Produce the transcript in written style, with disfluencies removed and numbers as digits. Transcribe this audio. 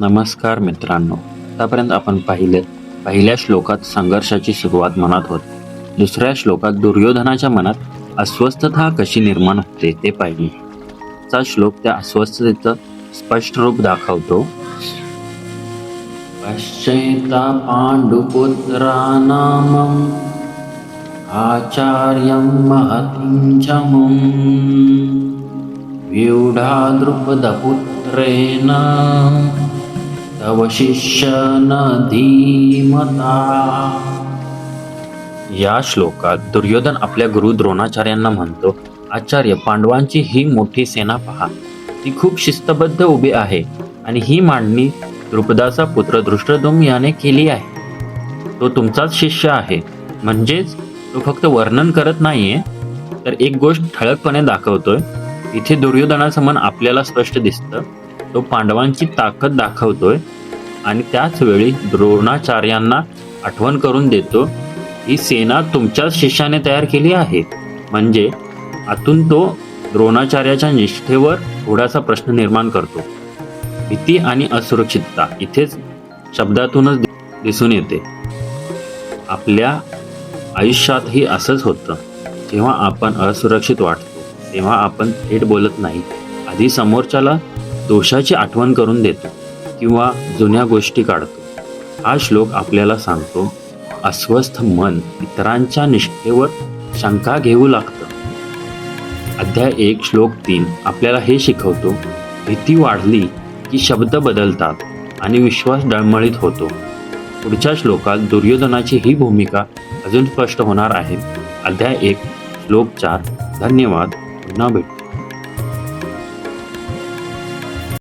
नमस्कार मित्रांनो, आतापर्यंत आपण पहिल्या श्लोकात संघर्षाची सुरुवात म्हणत होतो. दुसऱ्या श्लोकात दुर्योधनाच्या मनात अस्वस्थता कशी निर्माण होते ते पाहिले. चा श्लोक त्या अस्वस्थतेचं स्पष्ट रूप दाखवतो. पश्चैता पांडुपुत्रानामं आचार्यं महतीं च मम व्यूढा द्रुपदपुत्रेण तव शिष्य न धीमता. या श्लोकात दुर्योधन आपल्या गुरु द्रोणाचार्यांना म्हणतो, आचार्य, पांडवांची ही मोठी सेना पहा, ती खूप शिस्तबद्ध उभी आहे आणि ही मांडणी द्रुपदाचा पुत्र धृष्टद्युम्न याने केली आहे. तो तुमचाच शिष्य आहे. म्हणजेच तो फक्त वर्णन करत नाहीये, तर एक गोष्ट ठळकपणे दाखवतोय. इथे दुर्योधनाचं मन आपल्याला स्पष्ट दिसतं. तो पांडवांची ताकद दाखवतोय आणि त्याच वेळी द्रोणाचार्यांना आठवण करून देतो, ही सेना तुमच्याच शिष्याने तयार केली आहे. म्हणजे आतून तो द्रोणाचार्याच्या निष्ठेवर थोडासा प्रश्न निर्माण करतो. भीती आणि असुरक्षितता इथेच शब्दातूनच दिसून येते. आपल्या आयुष्यातही असंच होतं. जेव्हा आपण असुरक्षित वाटतो तेव्हा आपण थेट बोलत नाही, आधी समोरच्याला दोषाची आठवण करून देतो किंवा जुन्या गोष्टी काढतो. हा श्लोक आपल्याला सांगतो, अस्वस्थ मन इतरांच्या निष्ठेवर शंका घेऊ लागतं. अध्याय 1 श्लोक 3 आपल्याला हे शिकवतो, भीती वाढली की शब्द बदलतात आणि विश्वास डळमळीत होतो. पुढच्या श्लोकात दुर्योधनाची ही भूमिका अजून स्पष्ट होणार आहे. अध्याय 1 श्लोक 4. धन्यवाद. पुन्हा भेटू.